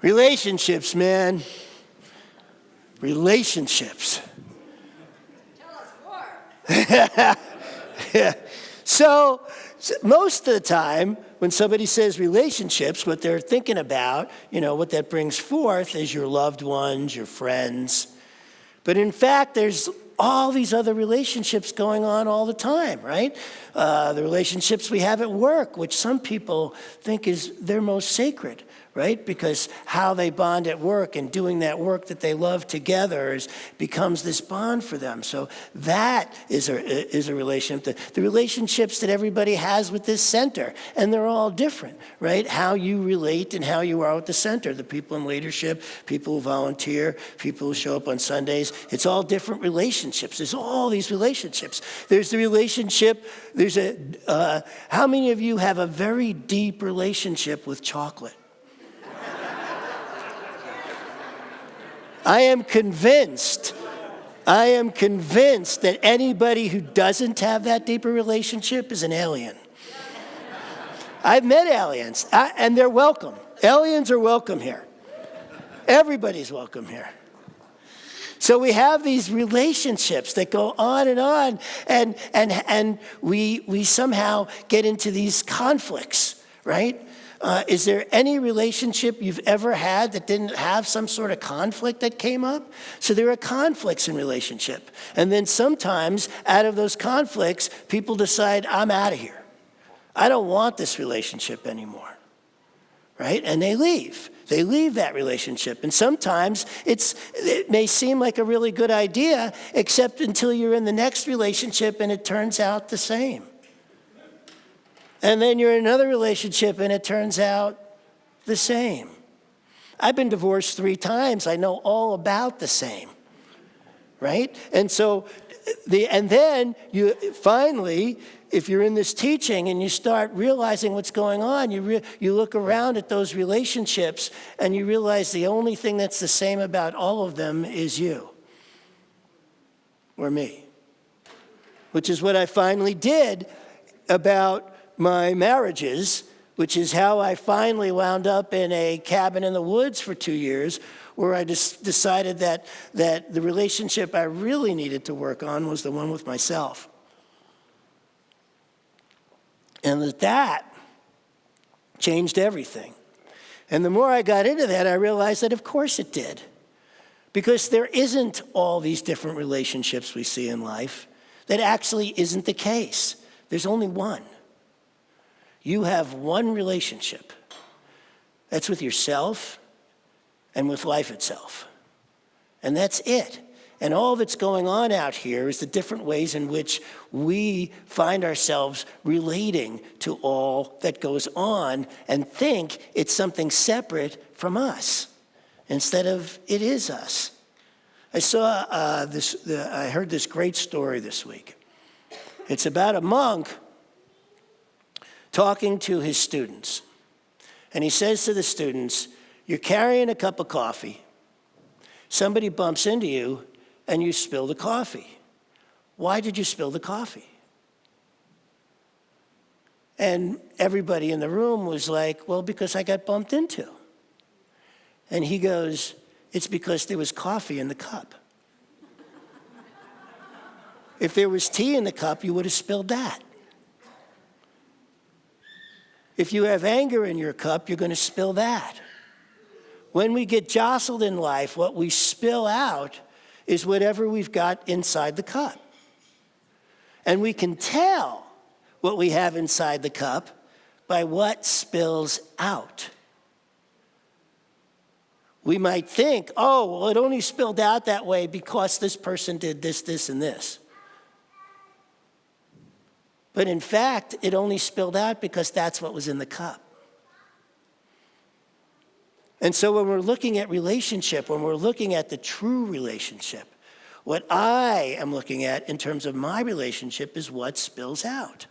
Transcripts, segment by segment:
Relationships, man. Relationships. Tell us more. Yeah. So most of the time, when somebody says relationships, what they're thinking about, what that brings forth is your loved ones, your friends. But in fact, there's all these other relationships going on all the time, right? The relationships we have at work, which some people think is their most sacred, right? Because how they bond at work and doing that work that they love together becomes this bond for them. So that is a relationship. The relationships that everybody has with this center, and they're all different, right? How you relate and how you are with the center. The people in leadership, people who volunteer, people who show up on Sundays. It's all different relationships. There's all these relationships. There's the relationship, how many of you have a very deep relationship with chocolate? I am convinced that anybody who doesn't have that deeper relationship is an alien. I've met aliens, and they're welcome. Aliens are welcome here. Everybody's welcome here. So we have these relationships that go on, and we somehow get into these conflicts, right? Is there any relationship you've ever had that didn't have some sort of conflict that came up? So there are conflicts in relationship. And then sometimes out of those conflicts, people decide, I'm out of here. I don't want this relationship anymore, right? And they leave. They leave that relationship. And sometimes it may seem like a really good idea, except until you're in the next relationship and it turns out the same. And then you're in another relationship and it turns out the same. I've been divorced 3 times. I know all about the same, right? And so, then you finally, if you're in this teaching and you start realizing what's going on, you look around at those relationships and you realize the only thing that's the same about all of them is you or me, which is what I finally did about my marriages, which is how I finally wound up in a cabin in the woods for 2 years, where I just decided that the relationship I really needed to work on was the one with myself. And that changed everything. And the more I got into that, I realized that of course it did. Because there isn't all these different relationships we see in life. That actually isn't the case. There's only one. You have one relationship. That's with yourself and with life itself. And that's it. And all that's going on out here is the different ways in which we find ourselves relating to all that goes on and think it's something separate from us instead of it is us. I heard this great story this week. It's about a monk talking to his students. And he says to the students, you're carrying a cup of coffee. Somebody bumps into you and you spill the coffee. Why did you spill the coffee? And everybody in the room was like, well, because I got bumped into. And he goes, it's because there was coffee in the cup. If there was tea in the cup, you would have spilled that. If you have anger in your cup, you're going to spill that. When we get jostled in life, what we spill out is whatever we've got inside the cup. And we can tell what we have inside the cup by what spills out. We might think, oh, well, it only spilled out that way because this person did this, this, and this. But in fact, it only spilled out because that's what was in the cup. And so when we're looking at relationship, when we're looking at the true relationship, what I am looking at in terms of my relationship is what spills out.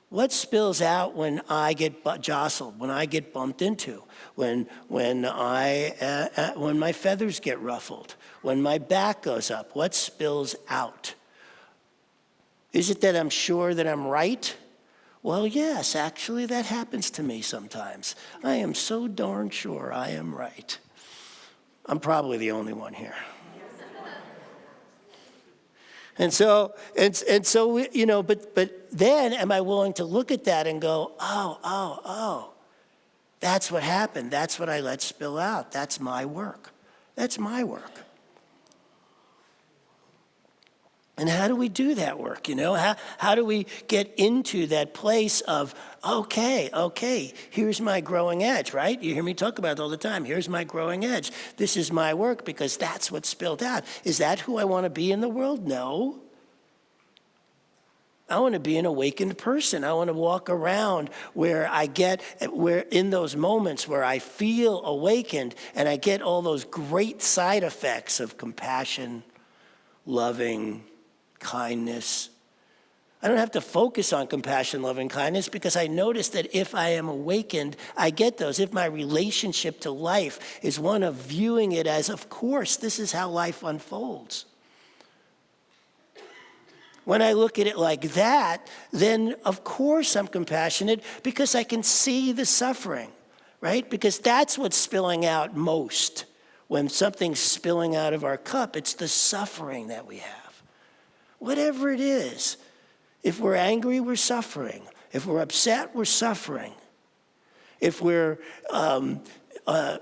What spills out when I get jostled, when I get bumped into, when my feathers get ruffled, when my back goes up? What spills out? Is it that I'm sure that I'm right? Well, yes, actually, that happens to me sometimes. I am so darn sure I am right. I'm probably the only one here. And so, but then am I willing to look at that and go, oh, that's what happened. That's what I let spill out. That's my work. That's my work. And how do we do that work, How do we get into that place of, okay, here's my growing edge, right? You hear me talk about it all the time. Here's my growing edge. This is my work because that's what spilled out. Is that who I want to be in the world? No. I want to be an awakened person. I want to walk around where in those moments where I feel awakened and I get all those great side effects of compassion, loving, kindness. I don't have to focus on compassion, love, and kindness because I notice that if I am awakened, I get those. If my relationship to life is one of viewing it as, of course, this is how life unfolds. When I look at it like that, then of course I'm compassionate because I can see the suffering, right? Because that's what's spilling out most. When something's spilling out of our cup, it's the suffering that we have. Whatever it is. If we're angry, we're suffering. If we're upset, we're suffering. If we're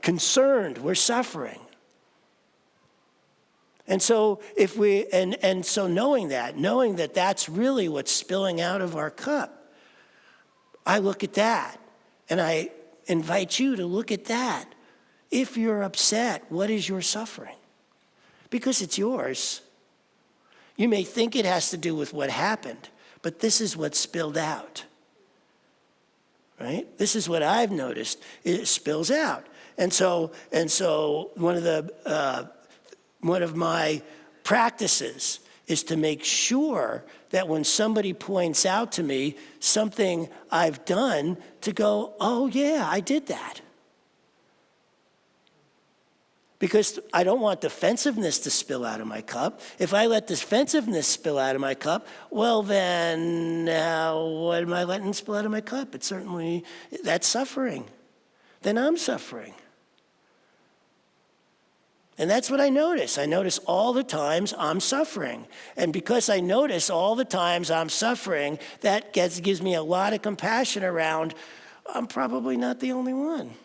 concerned, we're suffering. And so knowing that that's really what's spilling out of our cup, I look at that and I invite you to look at that. If you're upset, what is your suffering? Because it's yours. You may think it has to do with what happened, but this is what spilled out, right? This is what I've noticed. It spills out. And so one of my practices is to make sure that when somebody points out to me something I've done, to go, oh yeah, I did that. Because I don't want defensiveness to spill out of my cup. If I let defensiveness spill out of my cup, well then, what am I letting spill out of my cup? That's suffering. Then I'm suffering. And that's what I notice. I notice all the times I'm suffering. And because I notice all the times I'm suffering, that gives me a lot of compassion around, I'm probably not the only one.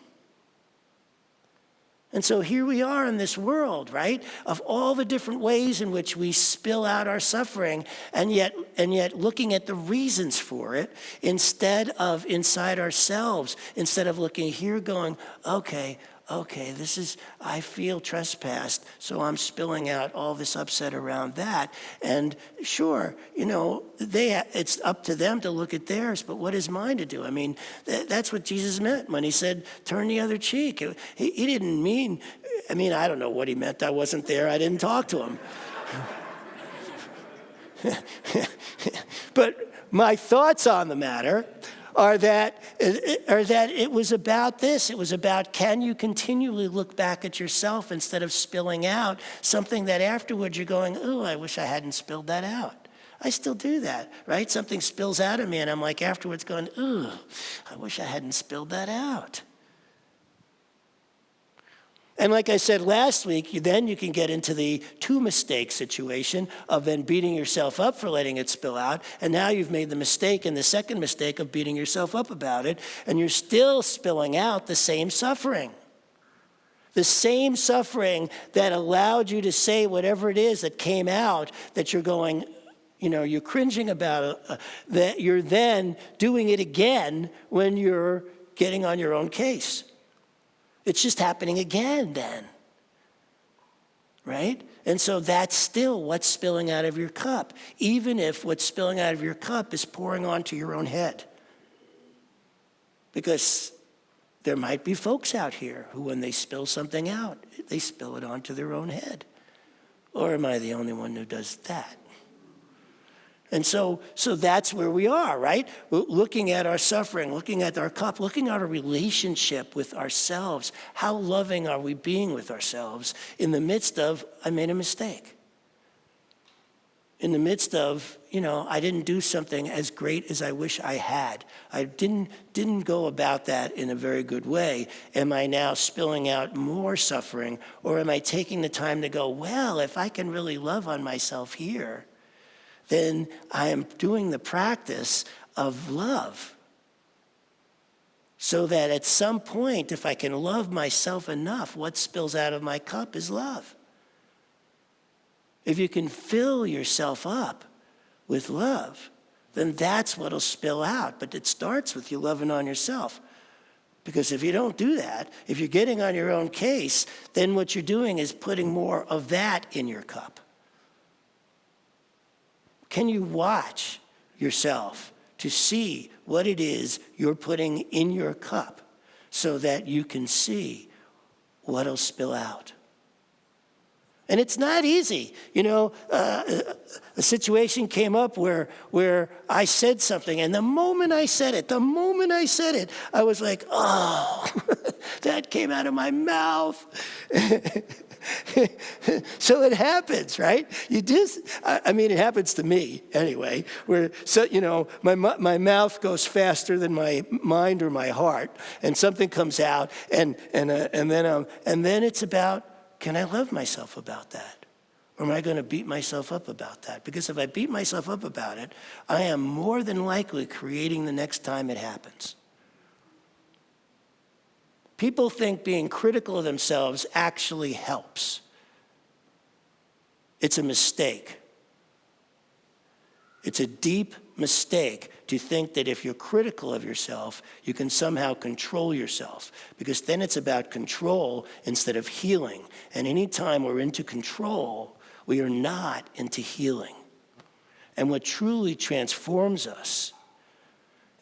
And so here we are in this world, right, of all the different ways in which we spill out our suffering, and yet looking at the reasons for it instead of inside ourselves, instead of looking here going, okay, I feel trespassed, so I'm spilling out all this upset around that. And sure, it's up to them to look at theirs, but what is mine to do? I mean, that's what Jesus meant when he said, turn the other cheek. He didn't mean, I don't know what he meant. I wasn't there. I didn't talk to him. But my thoughts on the matter are that it was about this. It was about, can you continually look back at yourself instead of spilling out something that afterwards you're going, oh, I wish I hadn't spilled that out. I still do that, right? Something spills out of me and I'm like afterwards going, oh, I wish I hadn't spilled that out. And like I said last week, then you can get into the two mistake situation of then beating yourself up for letting it spill out. And now you've made the mistake and the second mistake of beating yourself up about it. And you're still spilling out the same suffering. The same suffering that allowed you to say whatever it is that came out that you're going, you're cringing about, that you're then doing it again when you're getting on your own case. It's just happening again then, right? And so that's still what's spilling out of your cup, even if what's spilling out of your cup is pouring onto your own head. Because there might be folks out here who, when they spill something out, they spill it onto their own head. Or am I the only one who does that? And so that's where we are, right? Looking at our suffering, looking at our cup, looking at our relationship with ourselves. How loving are we being with ourselves in the midst of, I made a mistake? In the midst of, I didn't do something as great as I wish I had. I didn't go about that in a very good way. Am I now spilling out more suffering, or am I taking the time to go, well, if I can really love on myself here, then I am doing the practice of love. So that at some point, if I can love myself enough, what spills out of my cup is love. If you can fill yourself up with love, then that's what'll spill out. But it starts with you loving on yourself. Because if you don't do that, if you're getting on your own case, then what you're doing is putting more of that in your cup. Can you watch yourself to see what it is you're putting in your cup so that you can see what'll spill out? And it's not easy. A situation came up where I said something, and the moment I said it, I was like, oh, that came out of my mouth. So it happens, right? It happens to me anyway, my mouth goes faster than my mind or my heart, and something comes out, and then it's about, can I love myself about that? Or am I going to beat myself up about that? Because if I beat myself up about it, I am more than likely creating the next time it happens. People think being critical of themselves actually helps. It's a mistake. It's a deep mistake to think that if you're critical of yourself, you can somehow control yourself, because then it's about control instead of healing. And anytime we're into control, we are not into healing. And what truly transforms us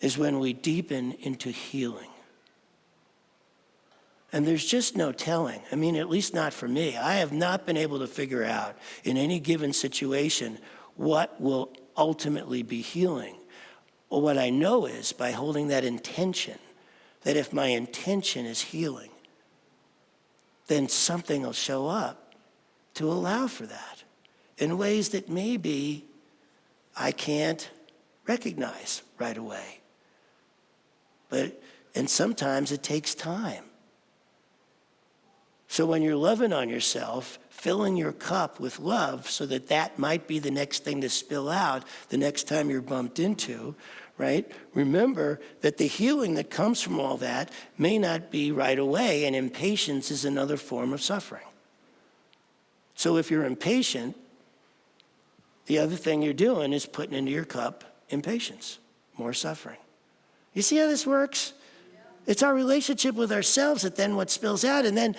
is when we deepen into healing. And there's just no telling. At least not for me. I have not been able to figure out in any given situation what will ultimately be healing. Well, what I know is by holding that intention, that if my intention is healing, then something will show up to allow for that in ways that maybe I can't recognize right away. And sometimes it takes time. So when you're loving on yourself, filling your cup with love so that might be the next thing to spill out the next time you're bumped into, right? Remember that the healing that comes from all that may not be right away, and impatience is another form of suffering. So if you're impatient, the other thing you're doing is putting into your cup impatience, more suffering. You see how this works? It's our relationship with ourselves that then what spills out. And then,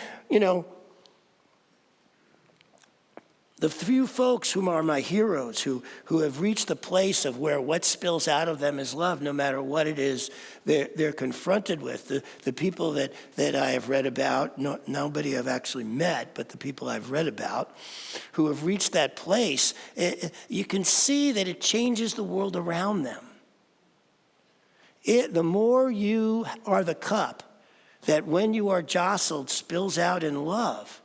the few folks whom are my heroes, who have reached the place of where what spills out of them is love, no matter what it is they're confronted with. The people that I have read about, nobody I've actually met, but the people I've read about, who have reached that place, you can see that it changes the world around them. The more you are the cup that when you are jostled spills out in love,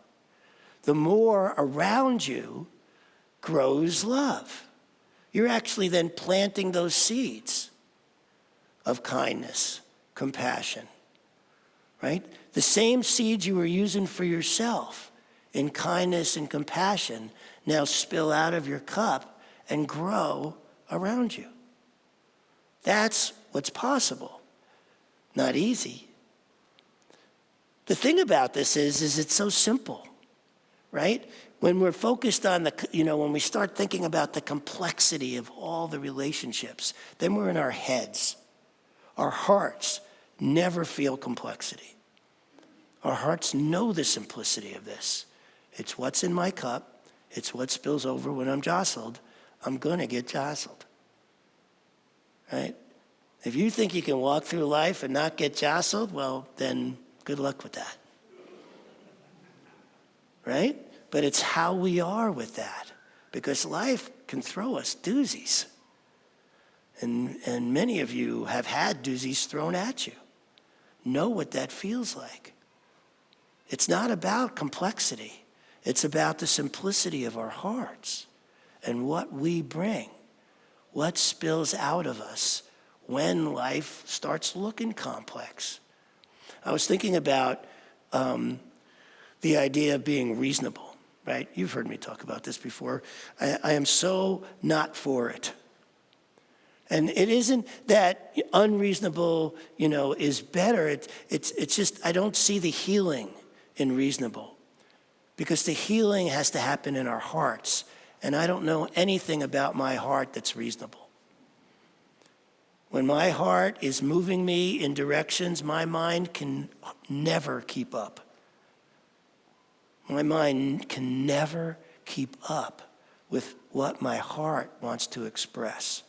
the more around you grows love. You're actually then planting those seeds of kindness, compassion, right? The same seeds you were using for yourself in kindness and compassion now spill out of your cup and grow around you. That's what's possible. Not easy. The thing about this is it's so simple, right? When we're focused on when we start thinking about the complexity of all the relationships, then we're in our heads. Our hearts never feel complexity. Our hearts know the simplicity of this. It's what's in my cup. It's what spills over when I'm jostled. I'm going to get jostled. Right? If you think you can walk through life and not get jostled, well, then good luck with that. Right? But it's how we are with that, because life can throw us doozies. And many of you have had doozies thrown at you. Know what that feels like. It's not about complexity. It's about the simplicity of our hearts and what we bring. what spills out of us when life starts looking complex. I was thinking about the idea of being reasonable, right? You've heard me talk about this before. I am so not for it. And it isn't that unreasonable, is better. It's just I don't see the healing in reasonable, because the healing has to happen in our hearts. And I don't know anything about my heart that's reasonable. When my heart is moving me in directions my mind can never keep up. My mind can never keep up with what my heart wants to express.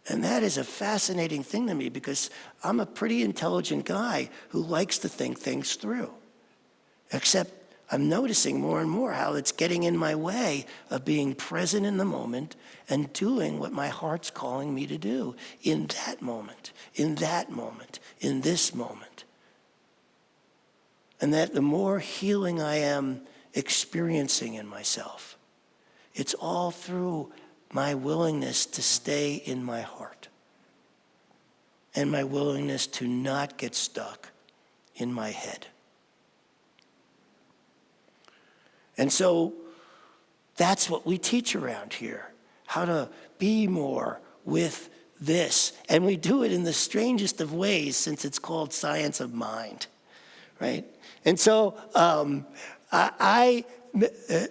And that is a fascinating thing to me, because I'm a pretty intelligent guy who likes to think things through. Except I'm noticing more and more how it's getting in my way of being present in the moment and doing what my heart's calling me to do in that moment, in this moment. And that the more healing I am experiencing in myself, it's all through my willingness to stay in my heart and my willingness to not get stuck in my head. And so that's what we teach around here, how to be more with this. And we do it in the strangest of ways, since it's called science of mind, right? And so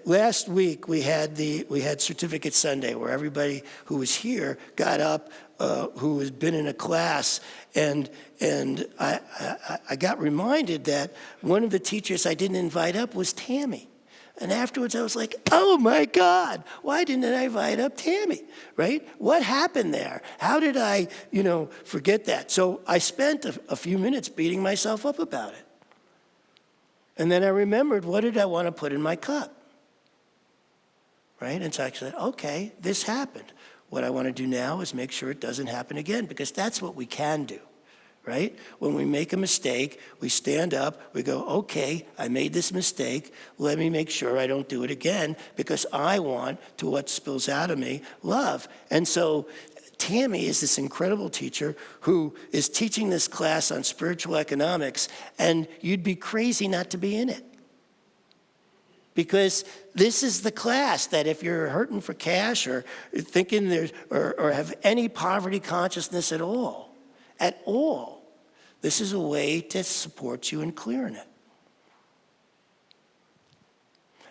last week we had Certificate Sunday, where everybody who was here got up, who has been in a class, and I got reminded that one of the teachers I didn't invite up was Tammy. And afterwards I was like, oh my God, why didn't I invite up Tammy, right? What happened there? How did I, forget that? So I spent a few minutes beating myself up about it. And then I remembered, what did I want to put in my cup? Right? And so I said, okay, this happened. What I want to do now is make sure it doesn't happen again, because that's what we can do, right? When we make a mistake, we stand up, we go, okay, I made this mistake. Let me make sure I don't do it again, because I want to, what spills out of me, love. And so Tammy is this incredible teacher who is teaching this class on spiritual economics, and you'd be crazy not to be in it. Because this is the class that if you're hurting for cash or thinking or have any poverty consciousness at all, this is a way to support you in clearing it.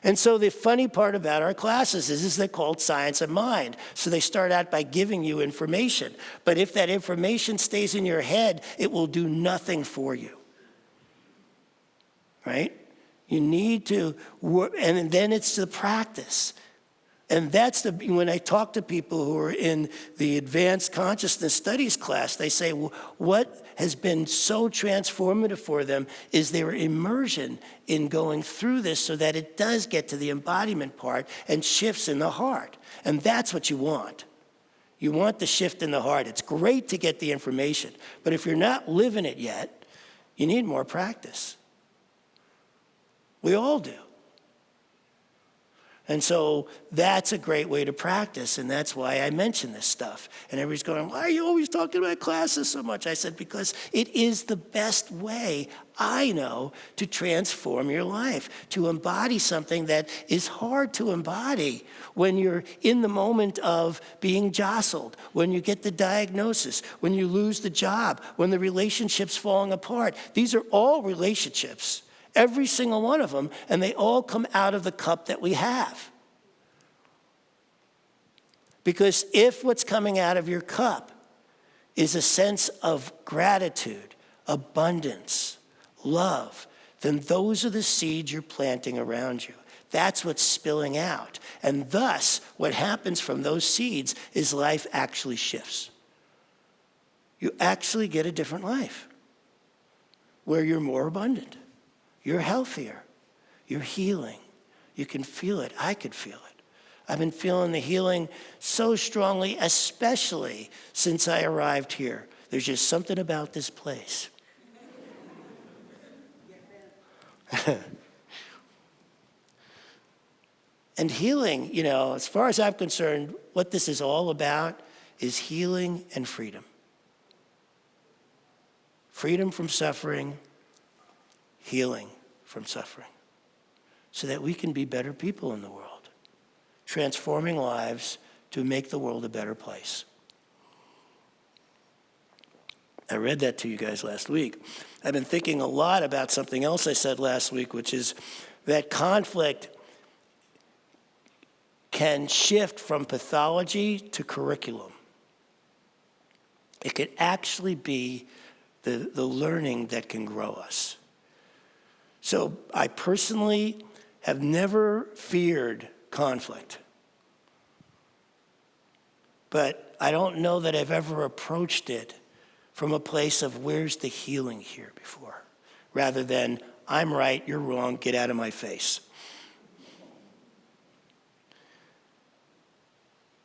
And so the funny part about our classes is they're called Science of Mind. So they start out by giving you information. But if that information stays in your head, it will do nothing for you. Right? You need to work, and then it's the practice. And that's when I talk to people who are in the Advanced Consciousness Studies class, they say, well, what has been so transformative for them is their immersion in going through this, so that it does get to the embodiment part and shifts in the heart. And that's what you want. You want the shift in the heart. It's great to get the information, but if you're not living it yet, you need more practice. We all do. And so that's a great way to practice, and that's why I mention this stuff. And everybody's going, why are you always talking about classes so much? I said, because it is the best way I know to transform your life, to embody something that is hard to embody when you're in the moment of being jostled, when you get the diagnosis, when you lose the job, when the relationship's falling apart. These are all relationships. Every single one of them, and they all come out of the cup that we have. Because if what's coming out of your cup is a sense of gratitude, abundance, love, then those are the seeds you're planting around you. That's what's spilling out. And thus, what happens from those seeds is life actually shifts. You actually get a different life where you're more abundant. You're healthier. You're healing. You can feel it. I could feel it. I've been feeling the healing so strongly, especially since I arrived here. There's just something about this place. And healing, as far as I'm concerned, what this is all about is healing and freedom. Freedom from suffering, healing from suffering, so that we can be better people in the world, transforming lives to make the world a better place. I read that to you guys last week. I've been thinking a lot about something else I said last week, which is that conflict can shift from pathology to curriculum. It could actually be the learning that can grow us. So I personally have never feared conflict. But I don't know that I've ever approached it from a place of where's the healing here before, rather than I'm right, you're wrong, get out of my face.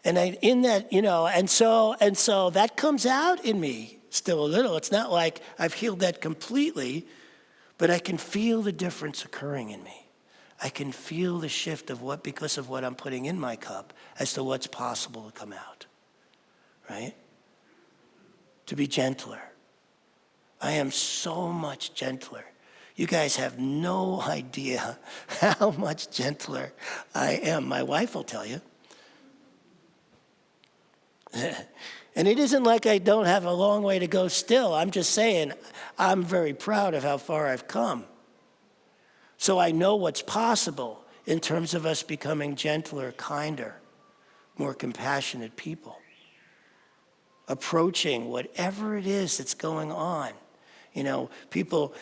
And in that, and so that comes out in me still a little. It's not like I've healed that completely, but I can feel the difference occurring in me. I can feel the shift of because of what I'm putting in my cup as to what's possible to come out, right? To be gentler. I am so much gentler. You guys have no idea how much gentler I am. My wife will tell you. And it isn't like I don't have a long way to go still. I'm just saying I'm very proud of how far I've come. So I know what's possible in terms of us becoming gentler, kinder, more compassionate people. Approaching whatever it is that's going on. People,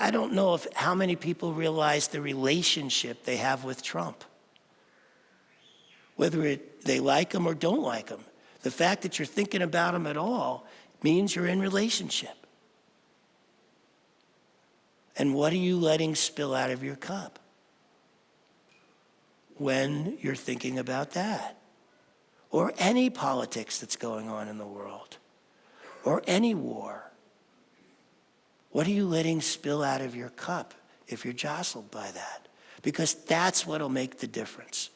I don't know how many people realize the relationship they have with Trump. Whether they like him or don't like him. The fact that you're thinking about him at all means you're in relationship. And what are you letting spill out of your cup when you're thinking about that? Or any politics that's going on in the world, or any war. What are you letting spill out of your cup if you're jostled by that? Because that's what will make the difference.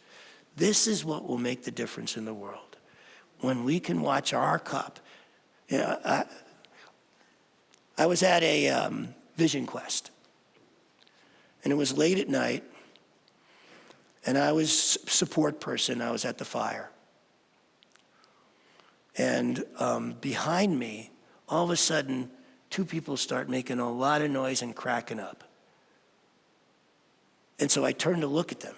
This is what will make the difference in the world. When we can watch our cup. I was at a Vision Quest, and it was late at night, and I was support person. I was at the fire. And behind me, all of a sudden, two people start making a lot of noise and cracking up. And so I turned to look at them.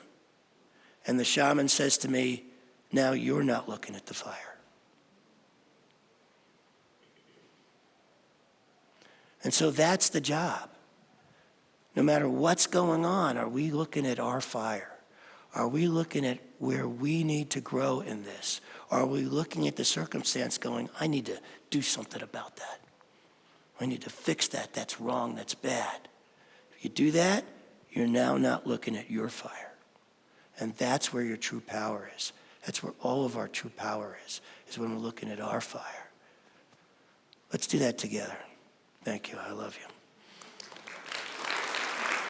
And the shaman says to me, now you're not looking at the fire. And so that's the job. No matter what's going on, are we looking at our fire? Are we looking at where we need to grow in this? Are we looking at the circumstance going, I need to do something about that. I need to fix that. That's wrong. That's bad. If you do that, you're now not looking at your fire. And that's where your true power is. That's where all of our true power is when we're looking at our fire. Let's do that together. Thank you. I love you.